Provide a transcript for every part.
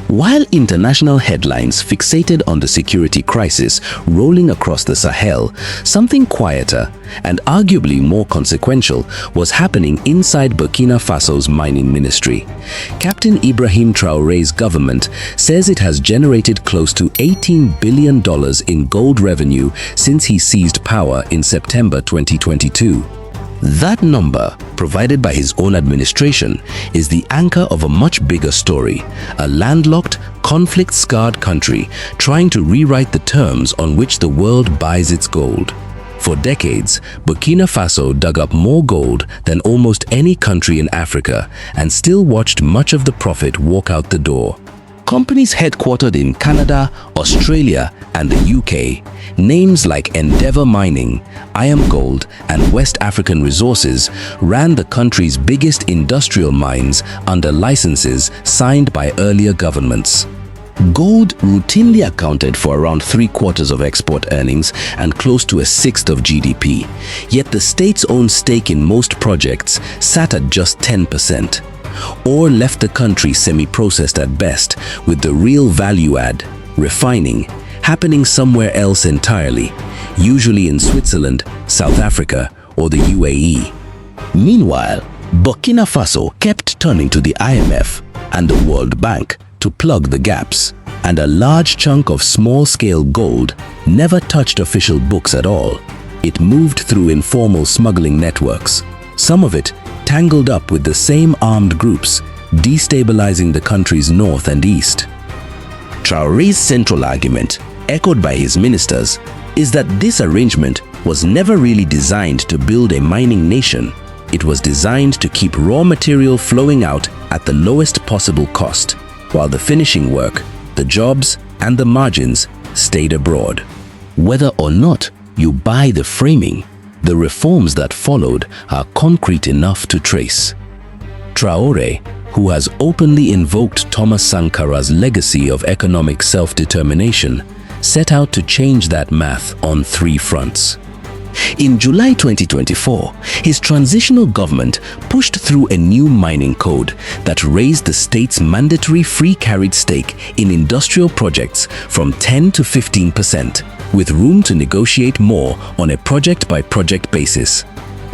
While international headlines fixated on the security crisis rolling across the Sahel, something quieter and arguably more consequential was happening inside Burkina Faso's mining ministry. Captain Ibrahim Traoré's government says it has generated close to $18 billion in gold revenue since he seized power in September 2022. That number, provided by his own administration, is the anchor of a much bigger story, a landlocked, conflict-scarred country trying to rewrite the terms on which the world buys its gold. For decades, Burkina Faso dug up more gold than almost any country in Africa and still watched much of the profit walk out the door. Companies headquartered in Canada, Australia, and the UK, names like Endeavour Mining, IAMGOLD, and West African Resources ran the country's biggest industrial mines under licenses signed by earlier governments. Gold routinely accounted for around 3/4 of export earnings and close to 1/6 of GDP, yet the state's own stake in most projects sat at just 10%. Or left the country semi-processed at best, with the real value add, refining, happening somewhere else entirely, usually in Switzerland, South Africa, or the UAE. Meanwhile, Burkina Faso kept turning to the IMF and the World Bank to plug the gaps, and a large chunk of small-scale gold never touched official books at all. It moved through informal smuggling networks, some of it tangled up with the same armed groups, destabilizing the country's north and east. Traoré's central argument, echoed by his ministers, is that this arrangement was never really designed to build a mining nation. It was designed to keep raw material flowing out at the lowest possible cost, while the finishing work, the jobs, and the margins stayed abroad. Whether or not you buy the framing, the reforms that followed are concrete enough to trace. Traoré, who has openly invoked Thomas Sankara's legacy of economic self-determination, set out to change that math on 3 fronts. In July 2024, his transitional government pushed through a new mining code that raised the state's mandatory free carried stake in industrial projects from 10 to 15%, with room to negotiate more on a project-by-project basis.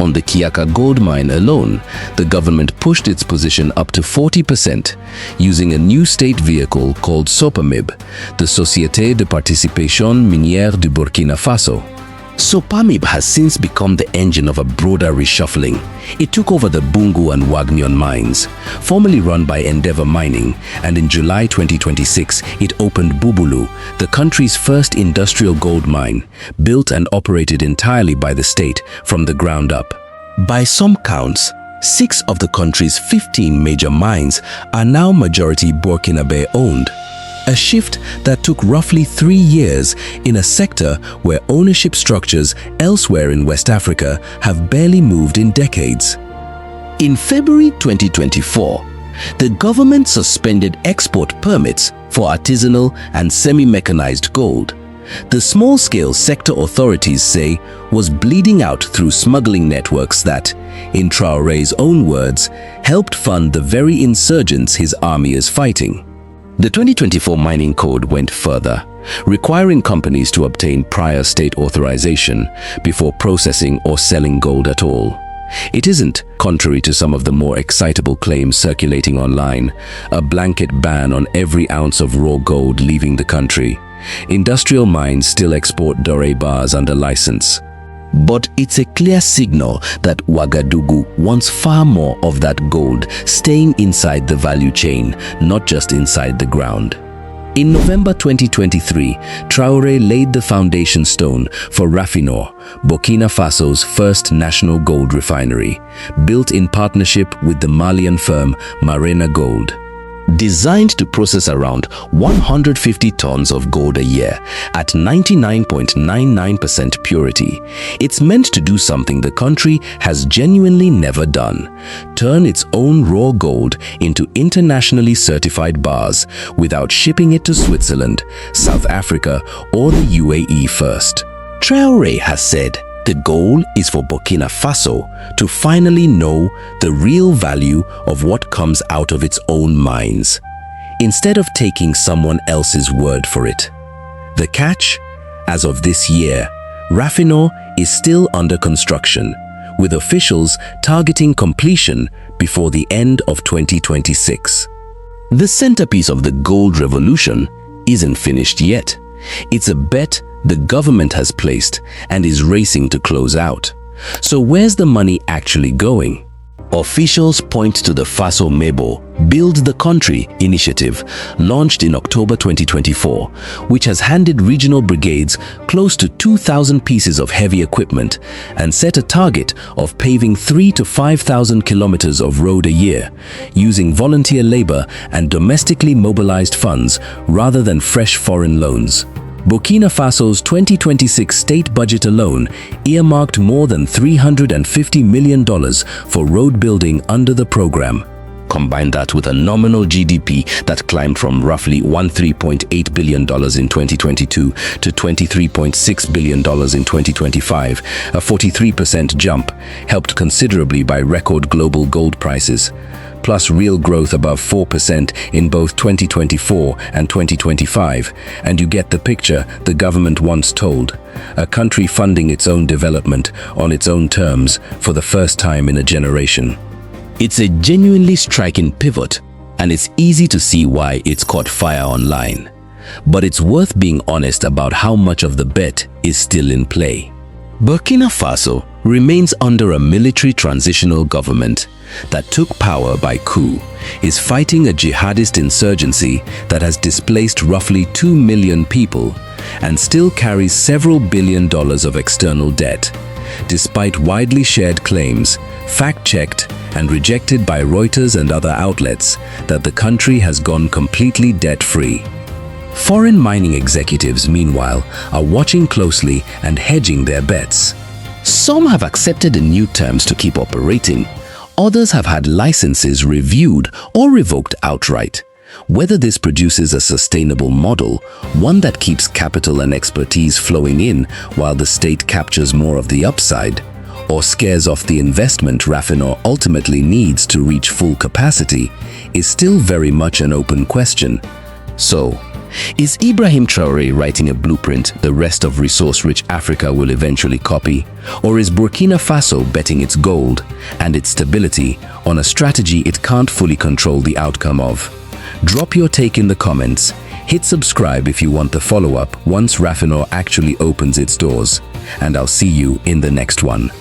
On the Kiaka gold mine alone, the government pushed its position up to 40%, using a new state vehicle called SOPAMIB, the Société de Participation Minière du Burkina Faso. SOPAMIB has since become the engine of a broader reshuffling. It took over the Bungu and Wagnion mines, formerly run by Endeavour Mining, and in July 2026 it opened Bubulu, the country's first industrial gold mine, built and operated entirely by the state from the ground up. By some counts, 6 of the country's 15 major mines are now majority Burkinabe owned. A shift that took roughly 3 years in a sector where ownership structures elsewhere in West Africa have barely moved in decades. In February 2024, the government suspended export permits for artisanal and semi-mechanized gold. The small-scale sector authorities say was bleeding out through smuggling networks that, in Traoré's own words, helped fund the very insurgents his army is fighting. The 2024 mining code went further, requiring companies to obtain prior state authorization before processing or selling gold at all. It isn't, contrary to some of the more excitable claims circulating online, a blanket ban on every ounce of raw gold leaving the country. Industrial mines still export doré bars under license. But it's a clear signal that Ouagadougou wants far more of that gold staying inside the value chain, not just inside the ground. In November 2023, Traoré laid the foundation stone for Raffinor, Burkina Faso's first national gold refinery, built in partnership with the Malian firm Marena Gold. Designed to process around 150 tons of gold a year at 99.99% purity, it's meant to do something the country has genuinely never done: turn its own raw gold into internationally certified bars without shipping it to Switzerland, South Africa, or the UAE first. Traoré has said the goal is for Burkina Faso to finally know the real value of what comes out of its own mines. instead of taking someone else's word for it. The catch? As of this year, Raffinor is still under construction, with officials targeting completion before the end of 2026. The centerpiece of the gold revolution isn't finished yet. It's a bet the government has placed and is racing to close out. So where's the money actually going? Officials point to the Faso Mebo Build the Country initiative launched in October 2024, which has handed regional brigades close to 2,000 pieces of heavy equipment and set a target of paving 3,000 to 5,000 kilometers of road a year, using volunteer labor and domestically mobilized funds rather than fresh foreign loans. Burkina Faso's 2026 state budget alone earmarked more than $350 million for road building under the program. Combine that with a nominal GDP that climbed from roughly $13.8 billion in 2022 to $23.6 billion in 2025, a 43% jump, helped considerably by record global gold prices, plus real growth above 4% in both 2024 and 2025, and you get the picture the government once told: a country funding its own development on its own terms for the first time in a generation. It's a genuinely striking pivot, and it's easy to see why it's caught fire online. But it's worth being honest about how much of the bet is still in play. Burkina Faso remains under a military transitional government that took power by coup, is fighting a jihadist insurgency that has displaced roughly 2 million people, and still carries several billion dollars of external debt, despite widely shared claims, fact-checked and rejected by Reuters and other outlets, that the country has gone completely debt-free. Foreign mining executives, meanwhile, are watching closely and hedging their bets. Some have accepted the new terms to keep operating. Others have had licenses reviewed or revoked outright. Whether this produces a sustainable model, one that keeps capital and expertise flowing in while the state captures more of the upside, or scares off the investment Raffinor ultimately needs to reach full capacity, is still very much an open question. So, is Ibrahim Traore writing a blueprint the rest of resource-rich Africa will eventually copy? Or is Burkina Faso betting its gold and its stability on a strategy it can't fully control the outcome of? Drop your take in the comments. Hit subscribe if you want the follow-up once Raffinor actually opens its doors. And I'll see you in the next one.